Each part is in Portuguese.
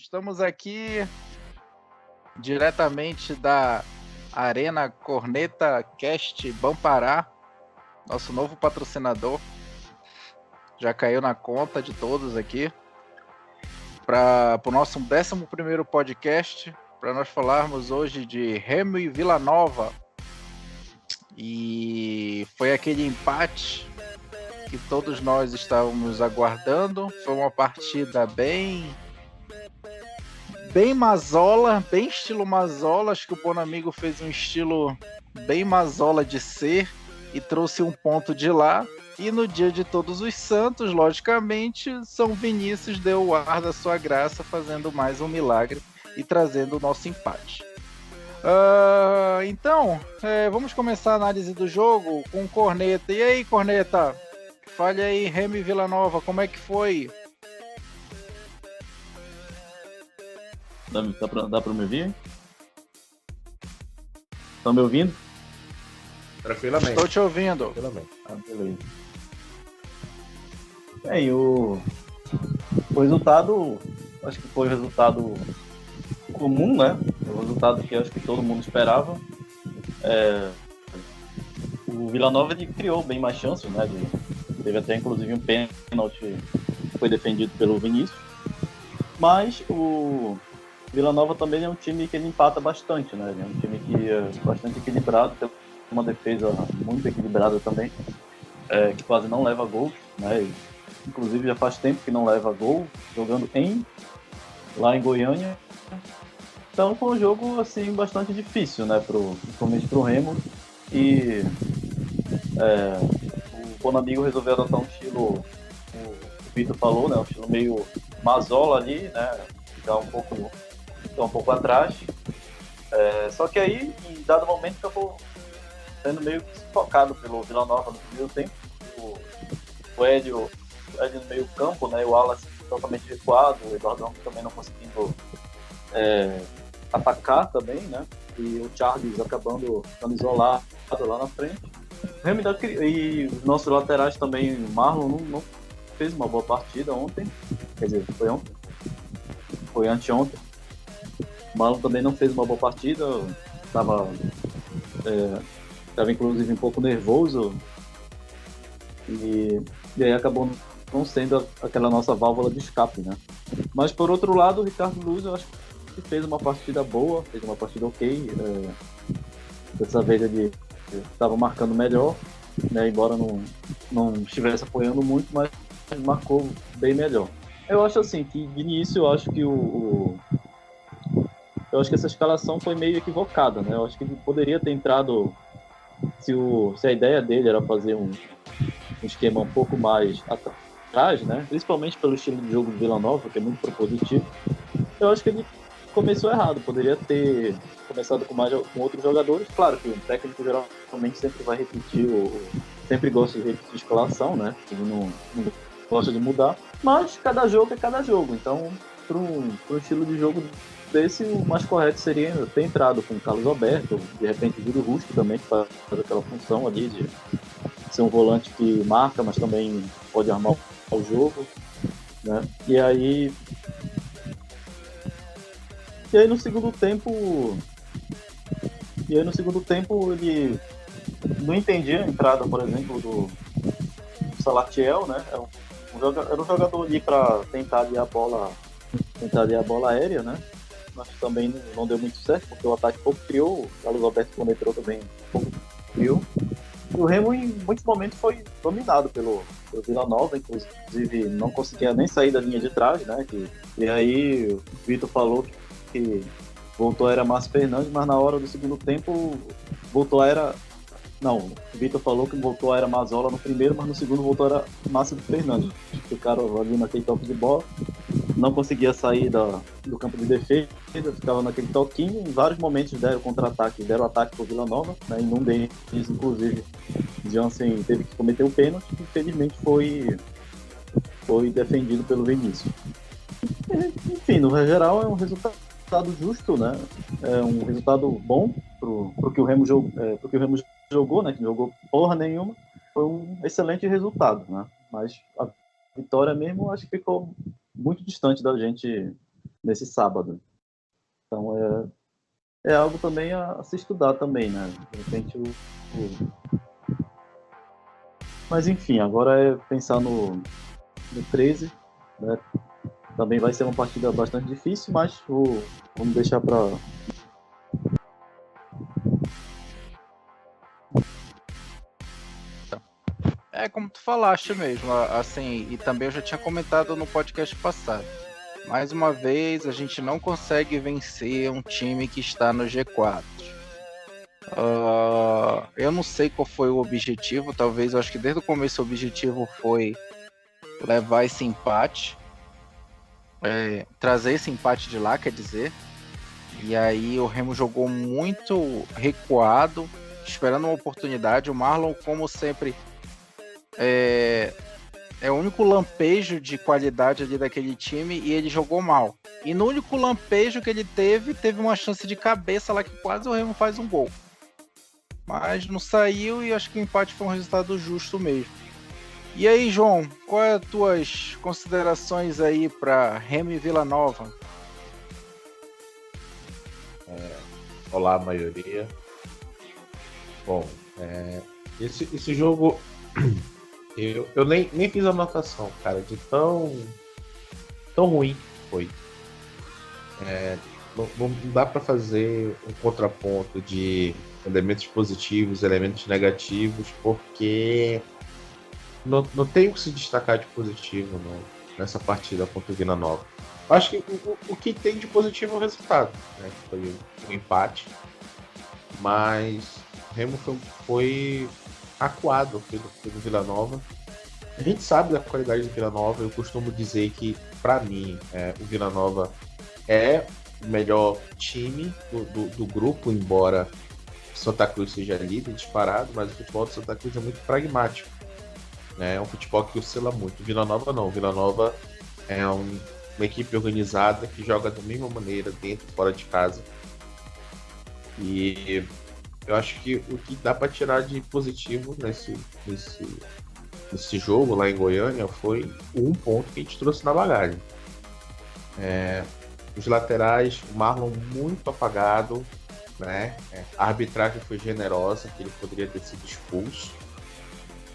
Estamos aqui diretamente da Arena Corneta Cast Bampará, nosso novo patrocinador. Já caiu na conta de todos aqui. Para o nosso 11º podcast, para nós falarmos hoje de Remo e Vila Nova. E foi aquele empate que todos nós estávamos aguardando. Foi uma partida bem Mazola, bem estilo Mazola. Acho que o Bonamigo fez um estilo bem Mazola de ser e trouxe um ponto de lá. E no dia de Todos os Santos, logicamente, São Vinícius deu o ar da sua graça, fazendo mais um milagre e trazendo o nosso empate. Então, vamos começar a análise do jogo com o Corneta. E aí, Corneta? Fale aí, Remo e Vila Nova, como é que foi? Dá pra me ouvir? Estão me ouvindo? Tranquilamente. Estou te ouvindo. Tranquilamente. Beleza. Bem, o resultado, acho que foi um resultado comum, né? O resultado que acho que todo mundo esperava. O Vila Nova ele criou bem mais chances, né? Teve até inclusive um pênalti que foi defendido pelo Vinícius. Mas o Vila Nova também é um time que ele empata bastante, né? Ele é um time que é bastante equilibrado, tem uma defesa muito equilibrada também, que quase não leva gol, né? E, inclusive já faz tempo que não leva gol, jogando lá em Goiânia. Então foi um jogo assim bastante difícil, né? Principalmente pro Remo. E o Bonamigo resolveu adotar um estilo, o Vitor falou, né? Um estilo meio Mazola ali, né? Ficar um pouco atrás. Só que aí, em dado momento, acabou sendo meio que sufocado pelo Vila Nova no primeiro tempo. O Hélio no meio campo, né? O Wallace totalmente recuado, o Eduardão também não conseguindo atacar também, né? E o Charles acabando ficando isolado lá na frente. E os nossos laterais também, o Marlon não fez uma boa partida ontem. Quer dizer, foi ontem? Foi anteontem. O Marlon também não fez uma boa partida. Estava inclusive um pouco nervoso. E aí acabou não sendo aquela nossa válvula de escape, né? Mas por outro lado, o Ricardo Luz, eu acho que fez uma partida boa, fez uma partida ok. Dessa vez ele estava marcando melhor, né? Embora não estivesse apoiando muito, mas marcou bem melhor. Eu acho assim que de início eu acho que eu acho que essa escalação foi meio equivocada, né? Eu acho que ele poderia ter entrado se a ideia dele era fazer um esquema um pouco mais atrás, né? Principalmente pelo estilo de jogo do Vila Nova, que é muito propositivo. Eu acho que ele começou errado, poderia ter começado com outros jogadores. Claro que o técnico geralmente sempre vai repetir, sempre gosta de repetir escalação, né? Ele não gosta de mudar, mas cada jogo é cada jogo. Então, para um estilo de jogo desse, o mais correto seria ter entrado com o Carlos Alberto, de repente o Júlio Rusco também, que faz aquela função ali de ser um volante que marca, mas também pode armar o jogo, né? E aí no segundo tempo ele não entendia a entrada, por exemplo, do Salatiel, né? Era um jogador ali para tentar ali a bola aérea, né? Mas também não deu muito certo, porque o ataque pouco criou, o Carlos Alberto quando entrou também pouco criou. E o Remo em muitos momentos foi dominado pelo Vila Nova, inclusive não conseguia nem sair da linha de trás, né? E aí o Vitor falou que voltou era Márcio Fernandes, mas na hora do segundo tempo o Vitor falou que voltou era Mazola no primeiro, mas no segundo voltou era Márcio Fernandes. Ficaram ali naquele toque de bola, não conseguia sair do campo de defesa, ficava naquele toquinho. Em vários momentos deram contra-ataque, deram ataque para o Vila Nova, né? Em um deles, inclusive, Jansen teve que cometer o pênalti, que infelizmente foi defendido pelo Vinícius. Enfim, no geral é um resultado justo, né? É um resultado bom pro que o Remo jogou, né? Que não jogou porra nenhuma. Foi um excelente resultado, né? Mas a vitória mesmo acho que ficou muito distante da gente nesse sábado. Então é algo também a se estudar também, né? De repente Mas enfim, agora é pensar no 13, né? Também vai ser uma partida bastante difícil, mas vamos deixar para É como tu falaste mesmo, assim, e também eu já tinha comentado no podcast passado. Mais uma vez, a gente não consegue vencer um time que está no G4. Eu não sei qual foi o objetivo, talvez, eu acho que desde o começo o objetivo foi levar esse empate, trazer esse empate de lá, quer dizer. E aí o Remo jogou muito recuado, esperando uma oportunidade. O Marlon, como sempre, é o único lampejo de qualidade ali daquele time e ele jogou mal. E no único lampejo que ele teve uma chance de cabeça lá que quase o Remo faz um gol. Mas não saiu e acho que o empate foi um resultado justo mesmo. E aí, João, quais as tuas considerações aí para Remo e Vila Nova? Olá, maioria. Bom, esse jogo eu nem fiz anotação, cara, de tão ruim que foi. Não dá para fazer um contraponto de elementos positivos, elementos negativos, porque não tem o que se destacar de positivo nessa partida contra o Vila Nova. Acho que o que tem de positivo é o resultado, né? Foi um empate, mas o Remo foi acuado pelo Vila Nova. A gente sabe da qualidade do Vila Nova. Eu costumo dizer que, para mim, o Vila Nova é o melhor time do grupo, embora Santa Cruz seja líder disparado, mas o futebol do Santa Cruz é muito pragmático, né? É um futebol que oscila muito. O Vila Nova não. O Vila Nova é uma equipe organizada que joga da mesma maneira, dentro e fora de casa. E eu acho que o que dá para tirar de positivo nesse jogo lá em Goiânia foi um ponto que a gente trouxe na bagagem. Os laterais, o Marlon muito apagado, né? A arbitragem foi generosa, que ele poderia ter sido expulso,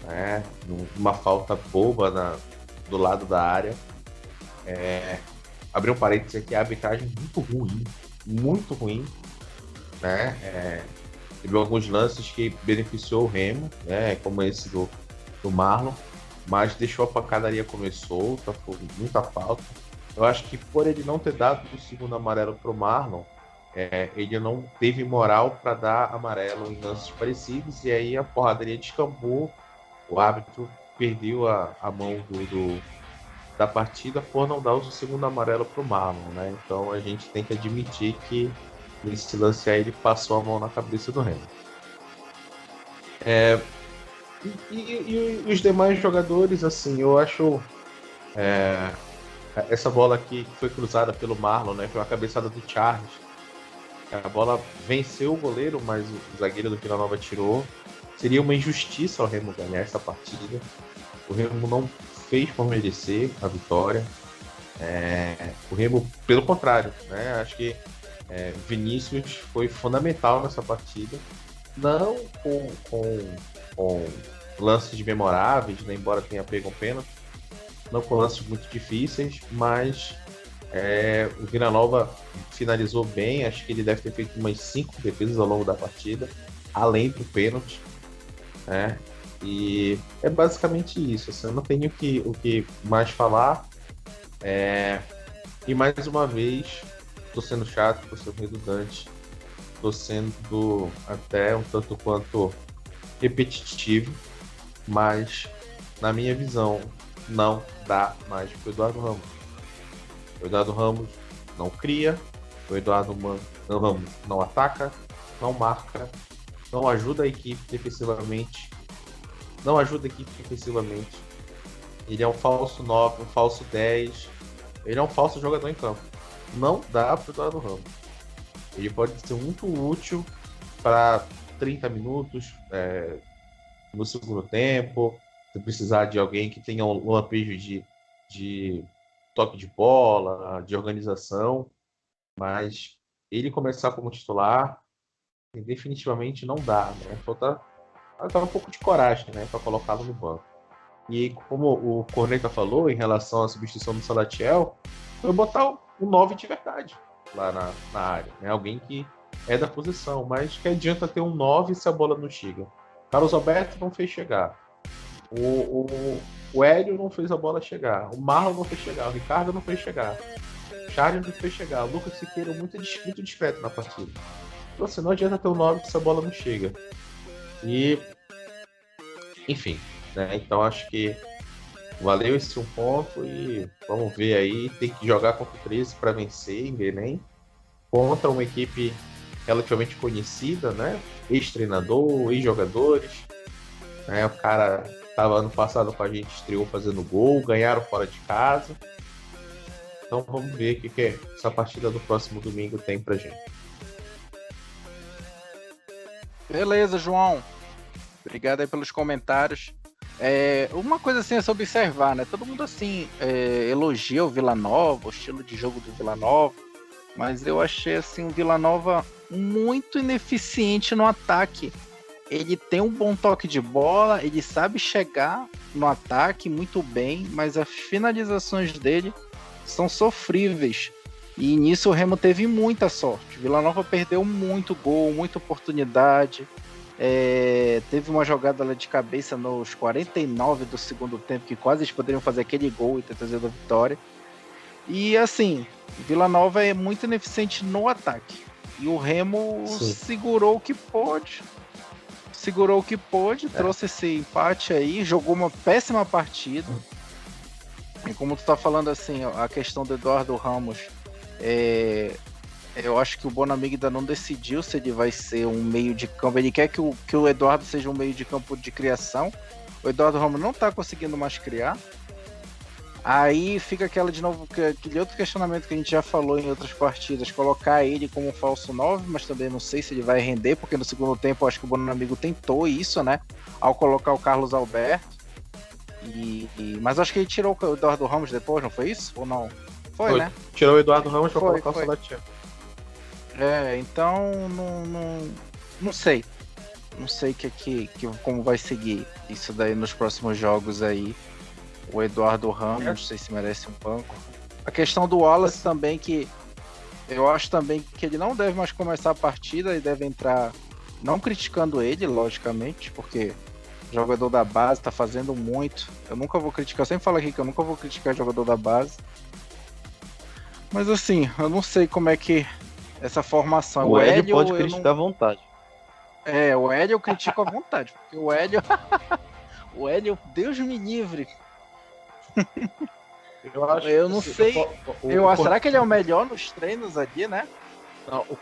né? Uma falta boba do lado da área. Abrir um parênteses aqui, a arbitragem muito ruim, né? Teve alguns lances que beneficiou o Remo, né? Como esse do Marlon, mas deixou a pancadaria comer solta, foi muita falta. Eu acho que por ele não ter dado o segundo amarelo pro Marlon, ele não teve moral para dar amarelo em lances parecidos, e aí a porradaria descambou, o árbitro perdeu a mão da partida por não dar o segundo amarelo pro Marlon, né? Então a gente tem que admitir que nesse lance aí ele passou a mão na cabeça do Remo. E os demais jogadores, assim, eu acho essa bola aqui que foi cruzada pelo Marlon, né? Foi uma cabeçada do Charles. A bola venceu o goleiro, mas o zagueiro do Vila Nova tirou. Seria uma injustiça ao Remo ganhar essa partida. O Remo não fez por merecer a vitória. O Remo, pelo contrário, né? Acho que Vinícius foi fundamental nessa partida. Não com lances memoráveis, né? Embora tenha pego um pênalti. Não com lances muito difíceis, mas o Vila Nova finalizou bem. Acho que ele deve ter feito umas 5 defesas ao longo da partida, além do pênalti, né? E é basicamente isso. Assim, eu não tenho o que mais falar. E mais uma vez, estou sendo chato, estou sendo redundante, estou sendo até um tanto quanto repetitivo, mas na minha visão não dá mais para o Eduardo Ramos. O Eduardo Ramos não cria, o Eduardo Ramos não ataca, não marca, não ajuda a equipe defensivamente, Ele é um falso 9, um falso 10, ele é um falso jogador em campo. Não dá para o Eduardo Ramos. Ele pode ser muito útil para 30 minutos no segundo tempo, se precisar de alguém que tenha um lampejo de toque de bola, de organização, mas ele começar como titular definitivamente não dá, né? Falta um pouco de coragem, né, para colocá-lo no banco. E como o Corneta falou em relação à substituição do Salatiel, foi botar um 9 de verdade lá na área, né? Alguém que é da posição, mas que adianta ter um 9 se a bola não chega. Carlos Alberto não fez chegar. O Hélio não fez a bola chegar. O Marlon não fez chegar. O Ricardo não fez chegar. O Charles não fez chegar. O Lucas Siqueira muito discreto na partida. Então, assim, não adianta ter um 9 se a bola não chega. E, enfim, né? Então acho que valeu esse um ponto e vamos ver aí. Tem que jogar contra o 13 para vencer em Belém. Contra uma equipe relativamente conhecida, né? Ex-treinador, ex-jogadores. Né? O cara estava ano passado com a gente, estreou fazendo gol, ganharam fora de casa. Então vamos ver o que essa partida do próximo domingo tem pra gente. Beleza, João. Obrigado aí pelos comentários. Uma coisa assim é se observar, né? Todo mundo assim elogia o Vila Nova, o estilo de jogo do Vila Nova, mas eu achei assim o Vila Nova muito ineficiente no ataque. Ele tem um bom toque de bola, ele sabe chegar no ataque muito bem, mas as finalizações dele são sofríveis. E nisso o Remo teve muita sorte. Vila Nova perdeu muito gol, muita oportunidade. Teve uma jogada lá de cabeça nos 49 do segundo tempo, que quase eles poderiam fazer aquele gol e ter trazido a vitória. E assim, Vila Nova é muito ineficiente no ataque. E o Remo segurou o que pôde. Trouxe esse empate aí, jogou uma péssima partida. E como tu tá falando assim, a questão do Eduardo Ramos, eu acho que o Bonamigo ainda não decidiu se ele vai ser um meio de campo. Ele quer que o Eduardo seja um meio de campo de criação. O Eduardo Ramos não tá conseguindo mais criar. Aí fica aquele outro questionamento que a gente já falou em outras partidas, colocar ele como falso 9, mas também não sei se ele vai render, porque no segundo tempo eu acho que o Bonamigo tentou isso, né? Ao colocar o Carlos Alberto. Mas acho que ele tirou o Eduardo Ramos depois, não foi isso? Ou não? Foi, né? Tirou o Eduardo Ramos para colocar o Salatiel. Então não sei. Não sei como vai seguir isso daí nos próximos jogos aí. O Eduardo Ramos, não sei se merece um banco. A questão do Wallace também, que eu acho também que ele não deve mais começar a partida e deve entrar, não criticando ele, logicamente, porque o jogador da base tá fazendo muito. Eu nunca vou criticar, eu sempre falo aqui que eu nunca vou criticar o jogador da base. Mas assim, eu não sei como é que essa formação. O Hélio pode criticar à vontade. O Hélio eu critico à vontade, porque o Hélio, Deus me livre. Eu não sei. Será que ele é o melhor nos treinos ali, né? Não, o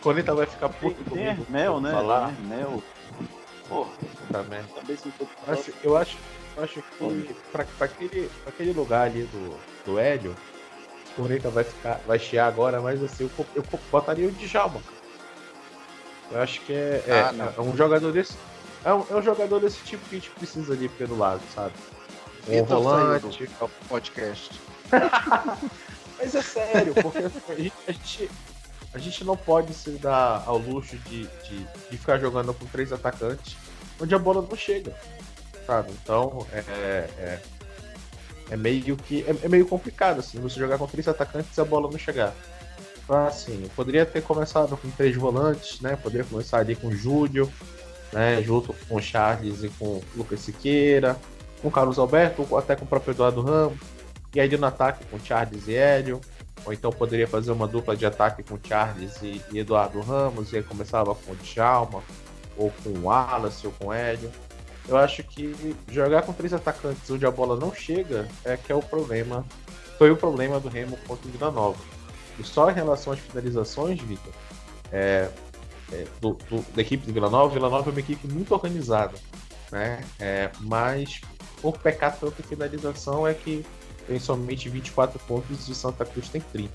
Corneta vai ficar puto comigo. Mel, né? Falar. Mel. Porra, tá merda. Eu acho que pra aquele lugar ali do Hélio, o Corneta vai chiar agora, mas assim, eu botaria o Djalma. Eu acho que é um jogador desse. É um jogador desse tipo que a gente precisa ali pelo lado, sabe? Um volante, do podcast. Mas é sério, porque a gente não pode se dar ao luxo de ficar jogando com 3 atacantes onde a bola não chega, sabe? Então é meio complicado assim, você jogar com 3 atacantes e a bola não chegar. Então, assim, poderia ter começado com 3 volantes, né? Poderia começar ali com o Júlio, né? Junto com o Charles e com o Lucas Siqueira, com o Carlos Alberto, ou até com o próprio Eduardo Ramos, e aí no ataque com Charles e Hélio, ou então poderia fazer uma dupla de ataque com Charles e Eduardo Ramos, e aí começava com o Djalma, ou com o Wallace, ou com o Hélio. Eu acho que jogar com 3 atacantes onde a bola não chega que é o problema, foi o problema do Remo contra o Vila Nova. E só em relação às finalizações, Vitor, da equipe do Vila Nova é uma equipe muito organizada, né? Mas o pecado pela finalização é que tem somente 24 pontos e Santa Cruz tem 30.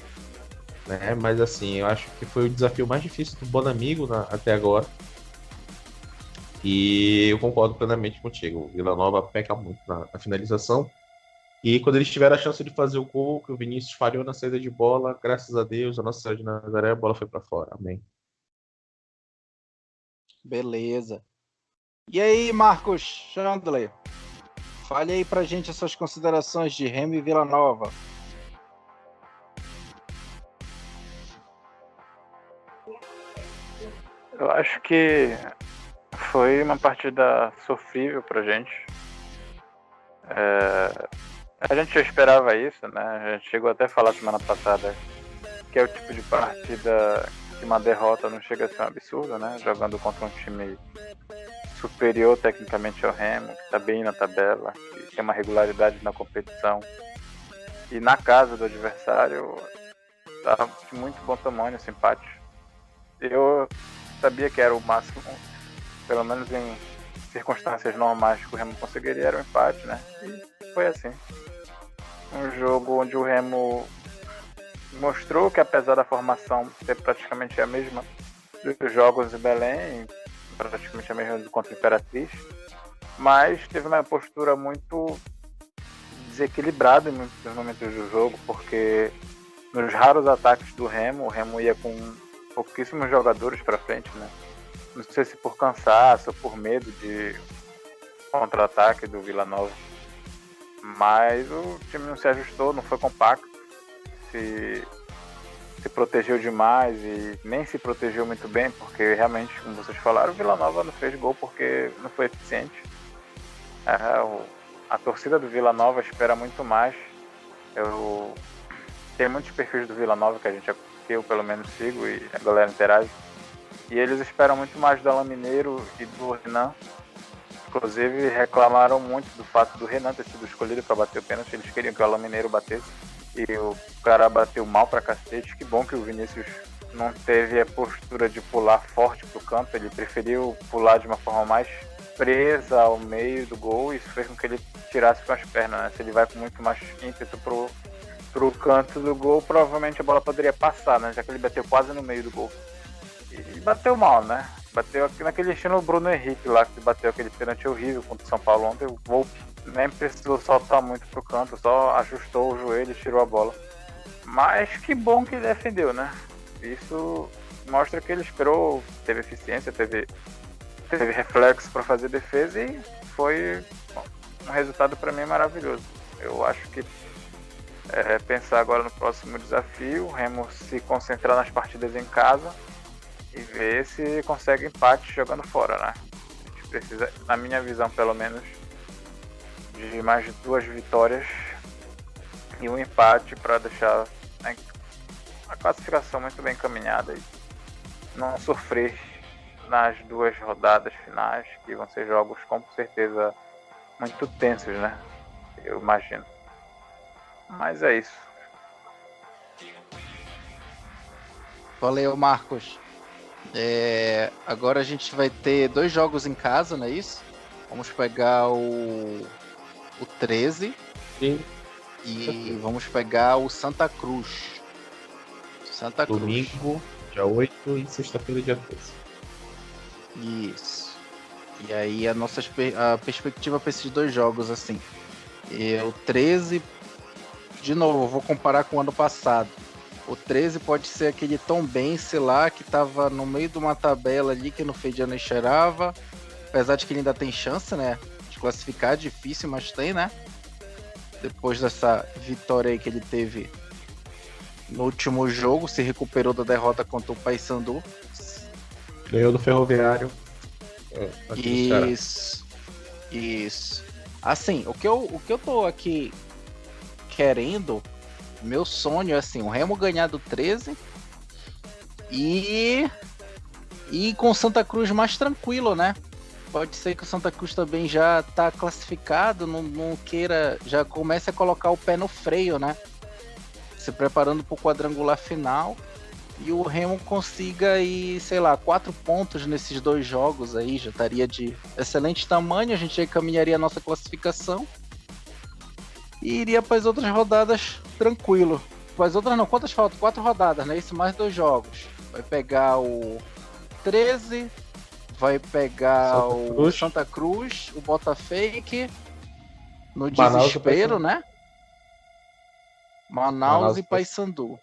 Né? Mas assim, eu acho que foi o desafio mais difícil do Bonamigo até agora. E eu concordo plenamente contigo. O Vila Nova peca muito na finalização. E quando eles tiveram a chance de fazer o gol, que o Vinícius falhou na saída de bola, graças a Deus, a Nossa Senhora de Nazaré, a bola foi para fora. Amém. Beleza. E aí, Marcos Chandler? Fale aí pra gente as suas considerações de Remo e Vila Nova. Eu acho que foi uma partida sofrível pra gente. A gente já esperava isso, né? A gente chegou até a falar semana passada que é o tipo de partida que uma derrota não chega a ser um absurdo, né? Jogando contra um time superior tecnicamente ao Remo, que está bem na tabela, que tem uma regularidade na competição. E na casa do adversário, tá de muito bom tamanho esse empate. Eu sabia que era o máximo, pelo menos em circunstâncias normais que o Remo conseguiria, era um empate, né? E foi assim. Um jogo onde o Remo mostrou que, apesar da formação ser praticamente a mesma dos jogos em Belém, praticamente a mesma do contra a Imperatriz, mas teve uma postura muito desequilibrada em muitos momentos do jogo, porque nos raros ataques do Remo, o Remo ia com pouquíssimos jogadores para frente, né? Não sei se por cansaço ou por medo de contra-ataque do Vila Nova, mas o time não se ajustou, não foi compacto, se protegeu demais e nem se protegeu muito bem, porque realmente, como vocês falaram, o Vila Nova não fez gol porque não foi eficiente. A torcida do Vila Nova espera muito mais. Tem muitos perfis do Vila Nova que eu pelo menos sigo e a galera interage, e eles esperam muito mais do Alan Mineiro e do Renan. Inclusive reclamaram muito do fato do Renan ter sido escolhido para bater o pênalti. Eles queriam que o Alan Mineiro batesse e o cara bateu mal pra cacete. Que bom que o Vinícius não teve a postura de pular forte pro campo, ele preferiu pular de uma forma mais presa ao meio do gol, e isso fez com que ele tirasse com as pernas, né? Se ele vai com muito mais ímpeto pro canto do gol, provavelmente a bola poderia passar, né? Já que ele bateu quase no meio do gol. E bateu mal, né? Bateu naquele estilo Bruno Henrique lá, que bateu aquele pênalti horrível contra o São Paulo ontem. O Volpe nem precisou soltar muito pro canto, só ajustou o joelho e tirou a bola. Mas que bom que ele defendeu, né? Isso mostra que ele esperou, teve eficiência, teve reflexo para fazer defesa, e foi um resultado para mim maravilhoso. Eu acho que pensar agora no próximo desafio, o Remo se concentrar nas partidas em casa e ver se consegue empate jogando fora, né? A gente precisa, na minha visão pelo menos, de mais de 2 vitórias e um empate para deixar a classificação muito bem encaminhada e não sofrer nas 2 rodadas finais, que vão ser jogos com certeza muito tensos, né? Eu imagino. Mas é isso. Valeu, Marcos. Agora a gente vai ter 2 jogos em casa, não é isso? Vamos pegar o 13. Sim. E vamos pegar o Santa Cruz. Domingo, dia 8 e sexta-feira, dia 13. Isso. E aí a perspectiva para esses 2 jogos, assim. O 13, de novo, vou comparar com o ano passado. O 13 pode ser aquele Tombense lá, que tava no meio de uma tabela ali que no fim de ano enxerava. Apesar de que ele ainda tem chance, né? De classificar, difícil, mas tem, né? Depois dessa vitória aí que ele teve no último jogo, se recuperou da derrota contra o Paysandu. Ganhou do Ferroviário. Isso. Assim, o que eu tô aqui querendo, meu sonho é assim, o Remo ganhar do 13 e com o Santa Cruz mais tranquilo, né? Pode ser que o Santa Cruz também já tá classificado, não queira, já comece a colocar o pé no freio, né? Se preparando pro quadrangular final, e o Remo consiga ir, sei lá, 4 pontos nesses 2 jogos aí, já estaria de excelente tamanho, a gente já encaminharia a nossa classificação e iria para as outras rodadas tranquilo. Para as outras não, quantas faltam? 4 rodadas, né? Isso mais 2 jogos. Vai pegar o 13, vai pegar o Santa Cruz, o Botafogo, no Manaus, desespero, né? Manaus e Paysandu. Paysandu.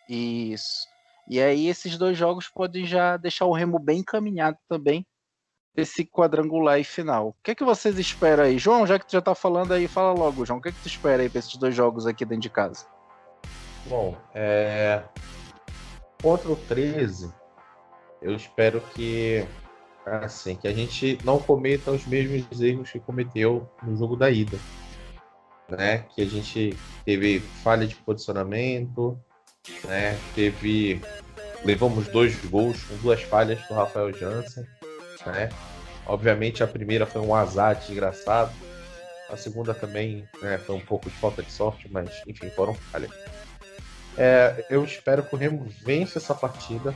Isso. E aí esses 2 jogos podem já deixar o Remo bem encaminhado também esse quadrangular e final. O que é que vocês esperam aí? João, já que tu já tá falando aí, fala logo, João. O que é que tu espera aí para esses 2 jogos aqui dentro de casa? Bom, contra o 13, eu espero que assim, que a gente não cometa os mesmos erros que cometeu no jogo da ida, né? Que a gente teve falha de posicionamento, né? Levamos 2 gols com 2 falhas do Rafael Jansen, né? Obviamente a primeira foi um azar desgraçado, a segunda também, né, foi um pouco de falta de sorte, mas enfim, foram falhas. Eu espero que o Remo vença essa partida.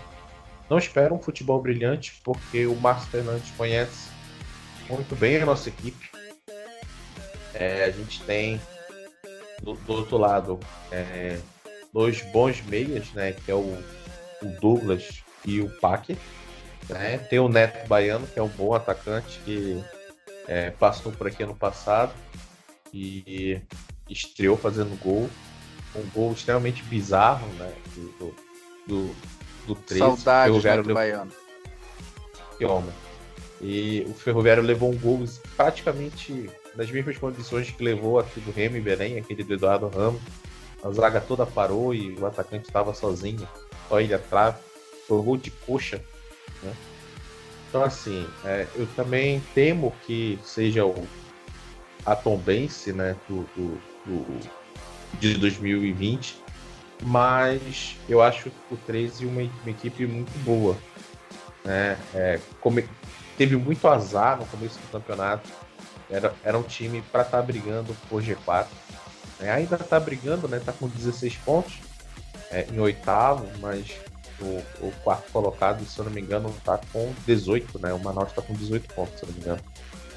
Não espero um futebol brilhante, porque o Márcio Fernandes conhece muito bem a nossa equipe. A gente tem do outro lado 2 bons meias, né, que é o Douglas e o Paque. Né? Tem o Neto Baiano, que é um bom atacante, que passou por aqui ano passado e estreou fazendo gol. Um gol extremamente bizarro, né, do 13. Saudades, Neto Baiano. Que homem. E o Ferroviário levou um gol praticamente nas mesmas condições que levou aqui do Remo em Belém, aquele do Eduardo Ramos. A zaga toda parou e o atacante estava sozinho, só ele atrás. Foi um gol de coxa, né? Então, assim, eu também temo que seja a Tombense, né, de 2020, mas eu acho o 13 uma equipe muito boa, né? Teve muito azar no começo do campeonato, era um time para estar brigando por G4, né? Ainda está brigando, né? Está com 16 pontos em 8º, mas o 4º colocado, se eu não me engano, está com 18, né? O Manaus está com 18 pontos, se eu não me engano,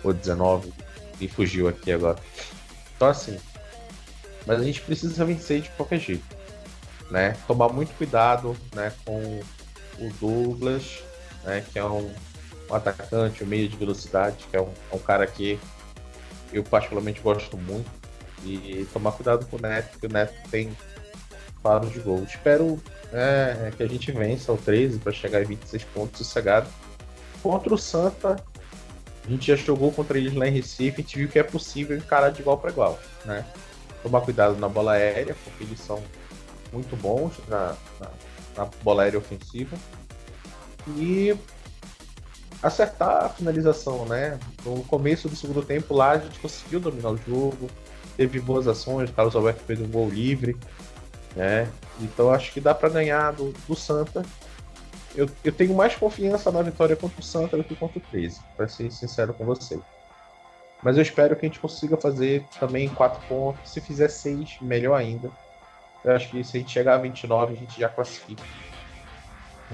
ou 19, e fugiu aqui agora. Então, assim, mas a gente precisa vencer de qualquer jeito, né? Tomar muito cuidado, né, com o Douglas, né, que é um atacante, um meio de velocidade, que é um cara que eu particularmente gosto muito, e tomar cuidado com o Neto, porque o Neto tem faros de gol. Espero que a gente vença o 13 para chegar em 26 pontos sossegado. Contra o Santa, a gente já jogou contra eles lá em Recife, a gente viu que é possível encarar de igual para igual, né? Tomar cuidado na bola aérea, porque eles são muito bons na bola aérea ofensiva. E acertar a finalização, né? No começo do segundo tempo lá, a gente conseguiu dominar o jogo, teve boas ações, o Carlos Alberto fez um gol livre, né? Então acho que dá para ganhar do Santa. Eu tenho mais confiança na vitória contra o Santa do que contra o 13, para ser sincero com você. Mas eu espero que a gente consiga fazer também 4 pontos. Se fizer 6, melhor ainda. Eu acho que se a gente chegar a 29, a gente já classifica.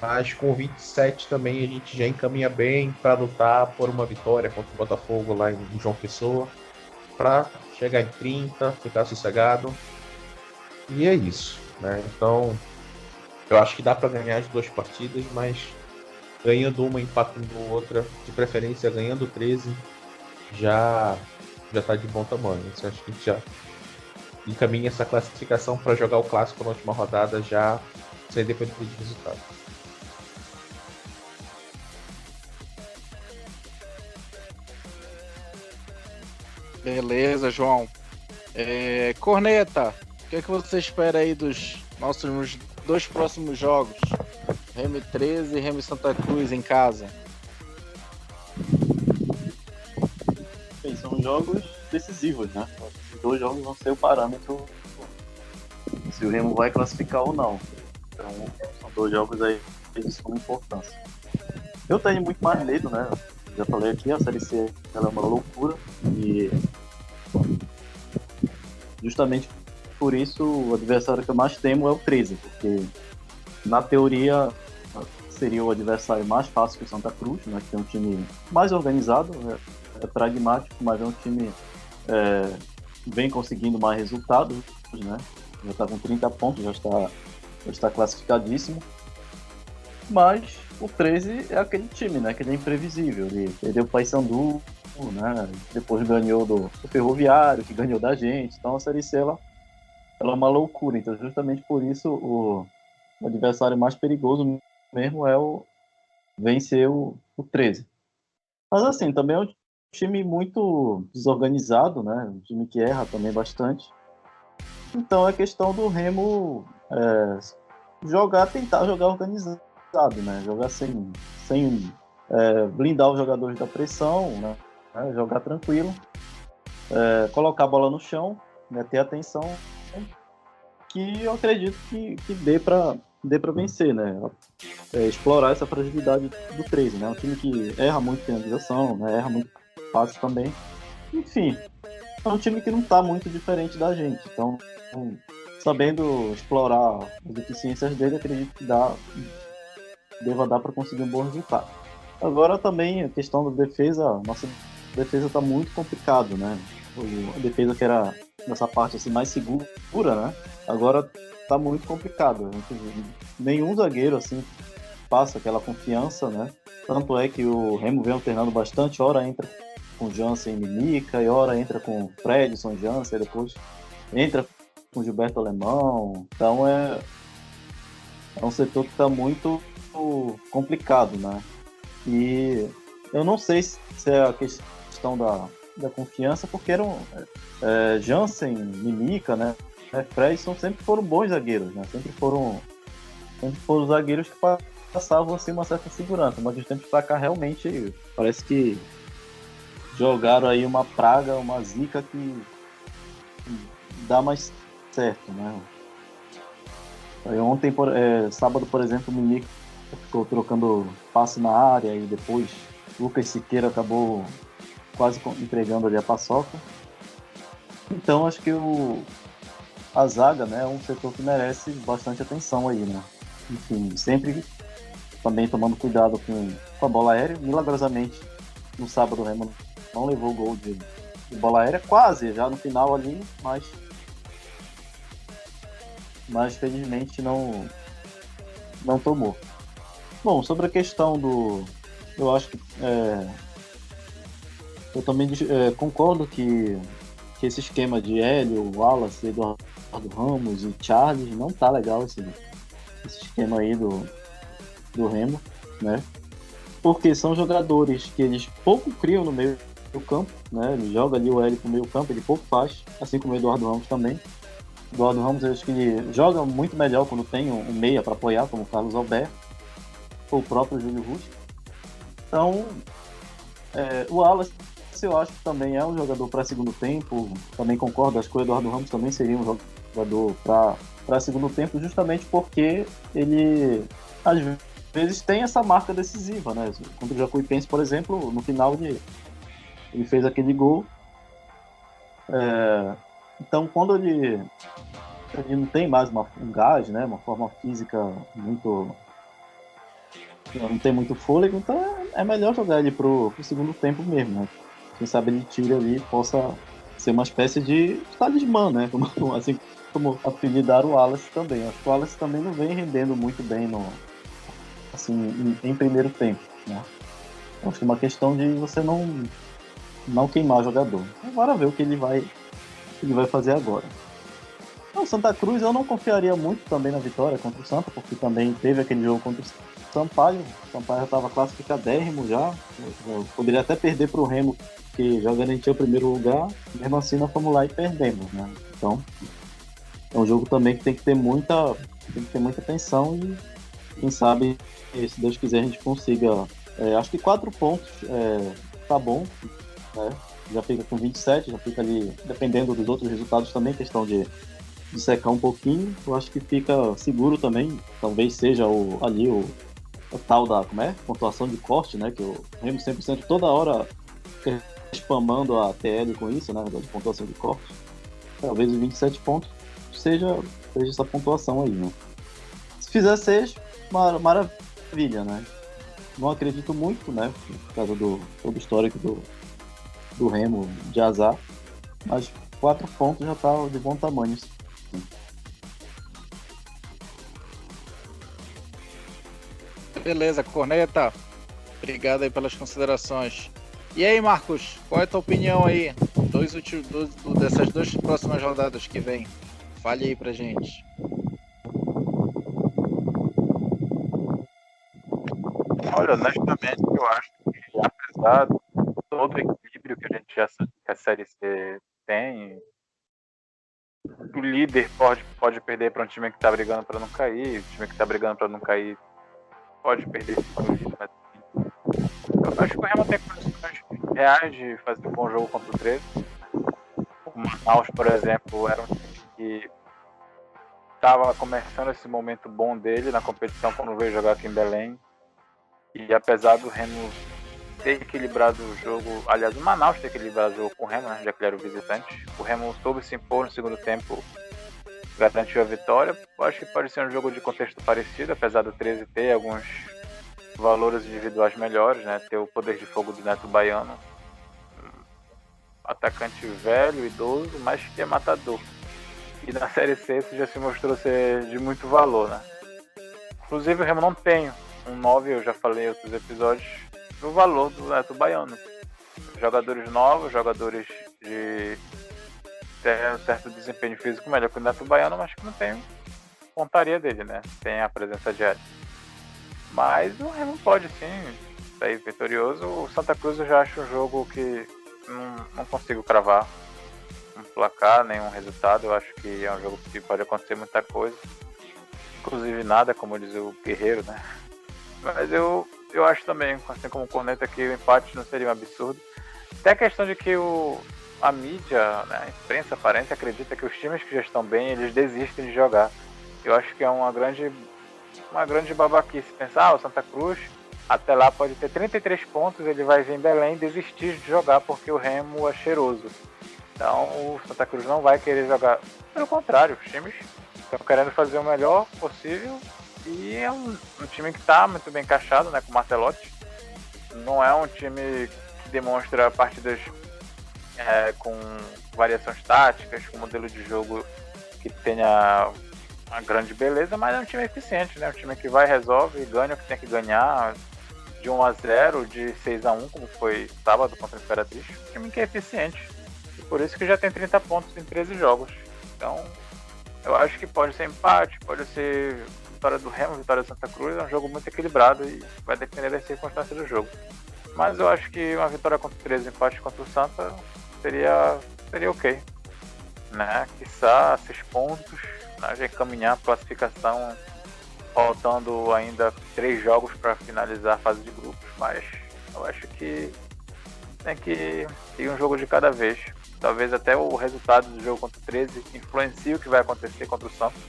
Mas com 27 também a gente já encaminha bem para lutar por uma vitória contra o Botafogo lá em João Pessoa. Para chegar em 30, ficar sossegado. E é isso, né? Então, eu acho que dá para ganhar as 2 partidas, mas ganhando uma, empatando outra, de preferência ganhando 13, já tá de bom tamanho. Então, acho que a gente já encaminha essa classificação para jogar o clássico na última rodada, já sem depender de resultado. Beleza, João. Corneta, o que é que você espera aí dos nossos 2 próximos jogos? Remo 13 e Remo Santa Cruz em casa. Bem, são jogos decisivos, né? Os 2 jogos vão ser o parâmetro se o Remo vai classificar ou não. Então, são 2 jogos aí de suma importância. Eu tenho muito mais medo, né? Já falei aqui, a Série C ela é uma loucura e justamente por isso o adversário que eu mais temo é o 13, porque na teoria seria o adversário mais fácil que o Santa Cruz, né? Que tem um time mais organizado, é pragmático, mas é um time vem conseguindo mais resultados, né? Já está com 30 pontos, já está classificadíssimo. Mas o 13 é aquele time, né? Que ele é imprevisível. Ele perdeu o Paysandu, né? Depois ganhou do Ferroviário, que ganhou da gente. Então a Série C ela ela é uma loucura. Então, justamente por isso, o adversário mais perigoso mesmo é o vencer o 13. Mas assim, também é um time muito desorganizado, né? Um time que erra também bastante. Então é questão do Remo tentar jogar organizado, né? Jogar sem blindar os jogadores da pressão, né? Jogar tranquilo, colocar a bola no chão, né? Ter atenção, que eu acredito que dê para vencer, né? Explorar essa fragilidade do 13, né? Um time que erra muito em finalização, né? Erra muito fácil também. Enfim, é um time que não está muito diferente da gente. Então, sabendo explorar as deficiências dele, acredito que deva dar para conseguir um bom resultado. Agora também a questão da defesa, nossa defesa está muito complicado, né? A defesa que era nessa parte assim mais segura, né? Agora está muito complicado. Nenhum zagueiro assim passa aquela confiança, né? Tanto é que o Remo vem alternando bastante, hora entra com Jansen e Mimica, e hora entra com Fredson, Jansen, depois entra com Gilberto Alemão. Então é um setor que está muito complicado, né? E eu não sei se é a questão da confiança, porque eram Jansen, Mimica, né? Fredson sempre foram bons zagueiros, né? Sempre foram zagueiros que passavam assim uma certa segurança, mas de tempos pra cá realmente parece que jogaram aí uma praga, uma zica que dá mais certo, né? Aí ontem, sábado, por exemplo, o Mimica ficou trocando passe na área e depois Lucas Siqueira acabou quase entregando ali a paçoca. Então acho que a zaga, né, é um setor que merece bastante atenção aí, né? Enfim, sempre também tomando cuidado com a bola aérea. Milagrosamente, no sábado o Remo não levou gol de bola aérea, quase, já no final ali, mas felizmente não tomou. Bom, sobre a questão eu acho que eu também concordo que esse esquema de Hélio, Wallace, Eduardo Ramos e Charles não tá legal esse esquema aí do Remo, né? Porque são jogadores que eles pouco criam no meio do campo, né? Ele joga ali o Hélio pro meio campo, ele pouco faz, assim como o Eduardo Ramos também. O Eduardo Ramos, eu acho que ele joga muito melhor quando tem um meia para apoiar, como o Carlos Alberto, ou o próprio Júlio Russo. Então, o Wallace, eu acho que também é um jogador para segundo tempo, também concordo, acho que o Eduardo Ramos também seria um jogador para segundo tempo, justamente porque ele, às vezes, tem essa marca decisiva, né? Contra o Jacuipense, por exemplo, no final ele fez aquele gol. Então, quando ele não tem mais um gás, né? Uma forma física muito... não tem muito fôlego, então é melhor jogar ele pro segundo tempo mesmo, né? Quem sabe ele tire ali e possa ser uma espécie de talismã, né? Assim como apelidaram o Wallace também. Acho que o Wallace também não vem rendendo muito bem em primeiro tempo, né? Acho que é uma questão de você não queimar o jogador. Agora ver o que ele vai fazer agora. O Santa Cruz eu não confiaria muito também na vitória contra o Santa, porque também teve aquele jogo contra o Sampaio. O Sampaio já estava classificadérrimo já. Eu poderia até perder para o Remo, que já garantiu o primeiro lugar. Mesmo assim, nós fomos lá e perdemos, né? Então, é um jogo também que tem que ter muita atenção e, quem sabe, se Deus quiser, a gente consiga. Acho que 4 pontos tá bom, né? Já fica com 27, já fica ali, dependendo dos outros resultados também, questão de secar um pouquinho. Eu acho que fica seguro também. Talvez seja o tal da, pontuação de corte, né? Que o Remo 100% toda hora fica spamando a TL com isso, né? De pontuação de corte. Talvez os 27 pontos seja essa pontuação aí, né? Se fizer 6, maravilha, né? Não acredito muito, né? Por causa do todo histórico do Remo de azar. Mas 4 pontos já tá de bom tamanho. Beleza, Corneta. Obrigado aí pelas considerações. E aí, Marcos, qual é a tua opinião aí dessas 2 próximas rodadas que vem? Fale aí pra gente. Olha, honestamente, eu acho que apesar de todo o equilíbrio que a gente já sabe que a Série C tem, o líder pode perder para um time que está brigando para não cair, o time que está brigando para não cair pode perder pro líder, mas eu acho que o Remo tem condições reais de fazer um bom jogo contra o 13. O Manaus, por exemplo, era um time que estava começando esse momento bom dele na competição quando veio jogar aqui em Belém. E apesar do Remo ter equilibrado o jogo, aliás, o Manaus ter equilibrado o jogo com o Remo, né, já que ele era o visitante, o Remo soube se impor no segundo tempo, garantiu a vitória. Eu acho que pode ser um jogo de contexto parecido, apesar do 13 ter alguns valores individuais melhores, né, ter o poder de fogo do Neto Baiano, atacante velho, idoso, mas que é matador. E na Série C isso já se mostrou ser de muito valor, né? Inclusive o Remo não tem um 9, eu já falei em outros episódios, do valor do Neto Baiano. Jogadores novos, jogadores de ter um certo desempenho físico melhor que o Neto Baiano, mas que não tem pontaria dele, né? Tem a presença diária. Mas o Remo pode sim sair vitorioso. O Santa Cruz eu já acho um jogo que não consigo cravar um placar, nenhum resultado. Eu acho que é um jogo que pode acontecer muita coisa. Inclusive nada, como diz o Guerreiro, né? Mas eu acho também, assim como o Corneta, que o empate não seria um absurdo. Até a questão de que a mídia, né, a imprensa aparente, acredita que os times que já estão bem, eles desistem de jogar. Eu acho que é uma grande babaquice pensar, o Santa Cruz até lá pode ter 33 pontos, ele vai vir em Belém e desistir de jogar porque o Remo é cheiroso. Então o Santa Cruz não vai querer jogar. Pelo contrário, os times estão querendo fazer o melhor possível e é um time que está muito bem encaixado, né, com o Martelotti. Não é um time que demonstra partidas com variações táticas, com modelo de jogo que tenha uma grande beleza, mas é um time eficiente, né? Um time que vai, resolve, ganha o que tem que ganhar, de 1-0, de 6-1, como foi sábado contra a Imperatriz. Um time que é eficiente. E por isso que já tem 30 pontos em 13 jogos. Então, eu acho que pode ser empate, pode ser vitória do Remo, vitória do Santa Cruz. É um jogo muito equilibrado e vai depender das circunstâncias do jogo. Mas eu acho que uma vitória contra o 13 e empate contra o Santa seria ok. Né? Quiçá 6 pontos, né? Já encaminhar a classificação, faltando ainda 3 jogos para finalizar a fase de grupos. Mas eu acho que tem que ir um jogo de cada vez. Talvez até o resultado do jogo contra o 13 influencie o que vai acontecer contra o Santos.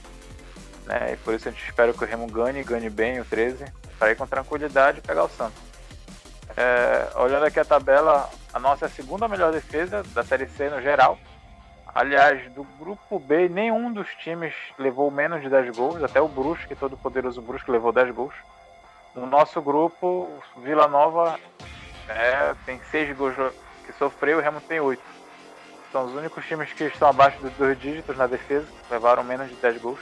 Né? E por isso a gente espera que o Remo ganhe bem o 13, para ir com tranquilidade e pegar o Santos. Olhando aqui a tabela, a nossa é a segunda melhor defesa da Série C no geral. Aliás, do grupo B, nenhum dos times levou menos de 10 gols, até o Brusque, todo poderoso Brusque, levou 10 gols. No nosso grupo, o Vila Nova tem 6 gols que sofreu, o Remo tem 8. São os únicos times que estão abaixo dos 2 dígitos na defesa, levaram menos de 10 gols.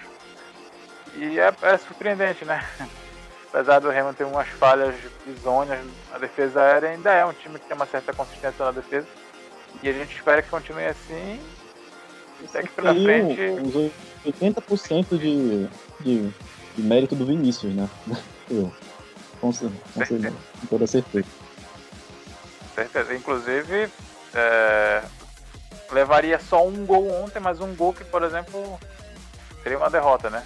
E é surpreendente, né? Apesar do Remo ter umas falhas bizonhas, a defesa aérea ainda é um time que tem uma certa consistência na defesa. E a gente espera que continue assim. E daqui pra frente. Os 80% de mérito do Vinícius, né? Com toda certeza. Certeza. Inclusive, levaria só um gol ontem, mas um gol que, por exemplo, seria uma derrota, né?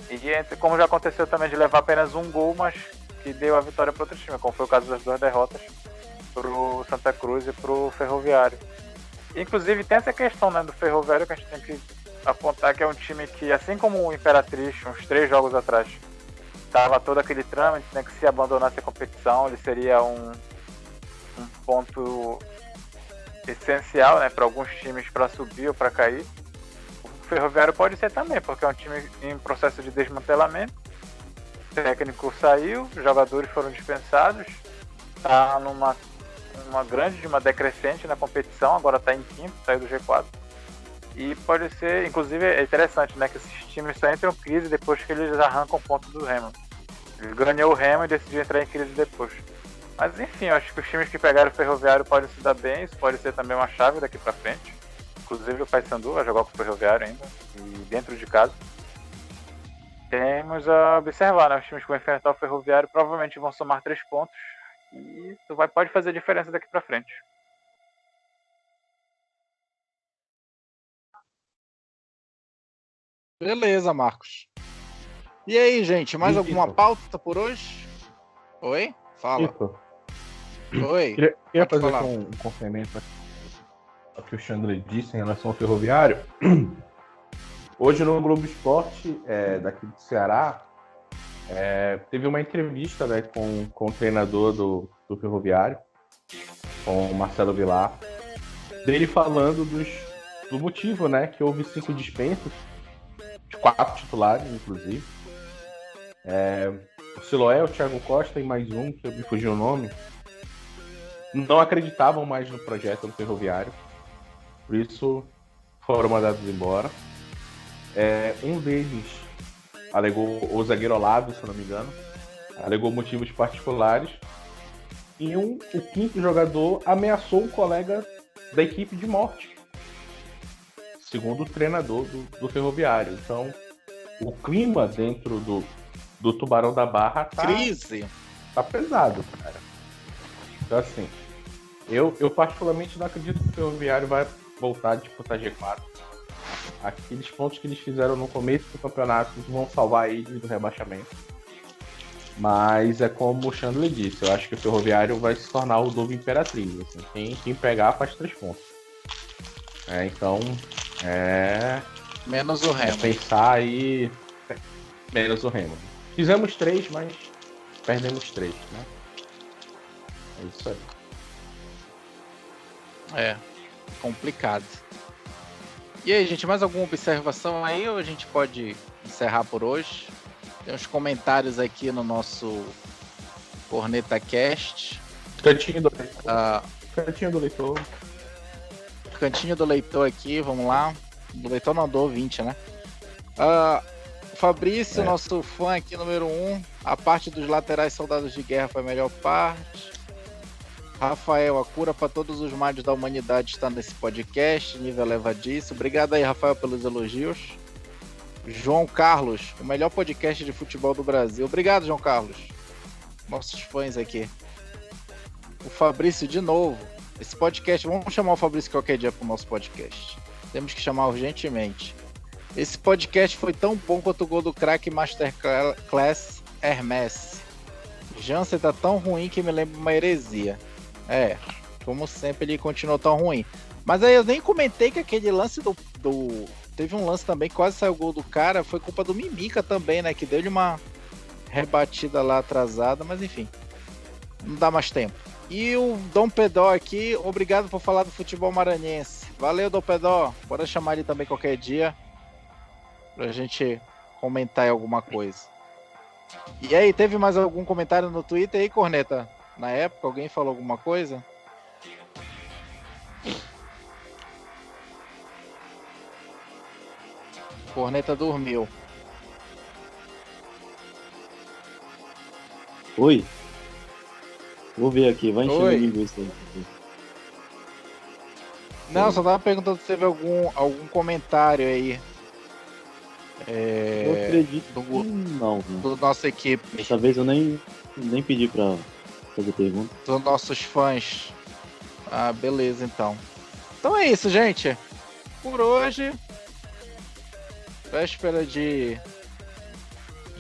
E como já aconteceu também de levar apenas um gol, mas que deu a vitória para outro time, como foi o caso das 2 derrotas pro Santa Cruz e pro Ferroviário. Inclusive tem essa questão, né, do Ferroviário, que a gente tem que apontar que é um time que, assim como o Imperatriz, uns 3 jogos atrás, estava todo aquele trâmite, né, que se abandonasse a competição, ele seria um ponto essencial, né, para alguns times para subir ou para cair. O Ferroviário pode ser também, porque é um time em processo de desmantelamento. O técnico saiu, os jogadores foram dispensados, está numa uma decrescente na competição, agora está em quinto, saiu do G4. E pode ser, inclusive é interessante, né, que esses times só entram em crise depois que eles arrancam pontos do Remo. Ele ganhou o Remo e decidiu entrar em crise depois. Mas enfim, eu acho que os times que pegaram o Ferroviário podem se dar bem, isso pode ser também uma chave daqui para frente. inclusive o Paysandu vai jogar com o Ferroviário ainda, e dentro de casa. Temos a observar, né? Os times que vão enfrentar o Ferroviário provavelmente vão somar 3 pontos, e isso pode fazer diferença daqui pra frente. Beleza, Marcos. E aí, gente, mais alguma Vitor. pauta por hoje? Oi? Fala. Vitor, Oi. queria Pode fazer falar. um complemento ao que o Chandler disse em relação ao Ferroviário. Hoje no Globo Esporte, daqui do Ceará, teve uma entrevista, né, com o treinador do Ferroviário, com o Marcelo Vilar, dele falando do motivo, né, que houve 5 dispensas, de 4 titulares, inclusive. O Siloé, o Thiago Costa e mais um, que eu me fugiu o nome, não acreditavam mais no projeto do Ferroviário, por isso foram mandados embora. Um deles alegou, o zagueiro Olavo, se eu não me engano, alegou motivos particulares, e o quinto jogador ameaçou um colega da equipe de morte, segundo o treinador do Ferroviário. Então, o clima dentro do Tubarão da Barra Crise. tá pesado, cara. Então, assim, eu particularmente não acredito que o Ferroviário vai voltar a disputar G4. Aqueles pontos que eles fizeram no começo do campeonato vão salvar eles do rebaixamento. Mas é como o Chandler disse, eu acho que o Ferroviário vai se tornar o novo Imperatriz. Assim, quem pegar faz 3 pontos. Então, Menos o Remo. pensar aí menos o Remo. Fizemos 3, mas perdemos 3, né? É isso aí. É, complicado. E aí, gente, mais alguma observação aí ou a gente pode encerrar por hoje? Tem uns comentários aqui no nosso Corneta Cast. Cantinho do leitor. Ah, Cantinho do leitor. cantinho do leitor aqui, vamos lá. Do leitor não, do ouvinte, né? O Fabrício, nosso fã aqui, número 1. A parte dos laterais soldados de guerra foi a melhor parte. Rafael, a cura para todos os males da humanidade está nesse podcast, nível elevadíssimo. Obrigado aí, Rafael, pelos elogios. João Carlos, o melhor podcast de futebol do Brasil. Obrigado, João Carlos. Nossos fãs aqui. O Fabrício, de novo. Esse podcast, vamos chamar o Fabrício qualquer dia para o nosso podcast. Temos que chamar urgentemente. Esse podcast foi tão bom quanto o gol do craque Masterclass Hermes. Jansen tá tão ruim que me lembra uma heresia. Como sempre, ele continuou tão ruim. Mas aí eu nem comentei que aquele lance do... Teve um lance também que quase saiu o gol do cara. Foi culpa do Mimica também, né? Que deu-lhe uma rebatida lá atrasada. Mas enfim, não dá mais tempo. E o Dom Pedó aqui, obrigado por falar do futebol maranhense. Valeu, Dom Pedó. Bora chamar ele também qualquer dia pra gente comentar aí alguma coisa. E aí, teve mais algum comentário no Twitter aí, Corneta? Na época, alguém falou alguma coisa? Corneta dormiu. Oi. Vou ver aqui, vai encher Oi. a linguiça aí. Não, só tava perguntando se teve algum comentário aí. Eu acredito do- que não, né? Da nossa equipe, Dessa vez eu nem pedi pra fazer pergunta. dos nossos fãs. Ah, beleza, então. Então é isso, gente. Por hoje, véspera de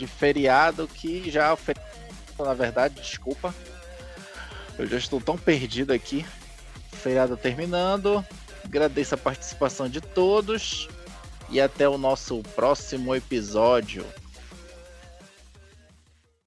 feriado, que já... Na verdade, desculpa. Eu já estou tão perdido aqui. Feriado terminando. Agradeço a participação de todos. E até o nosso próximo episódio.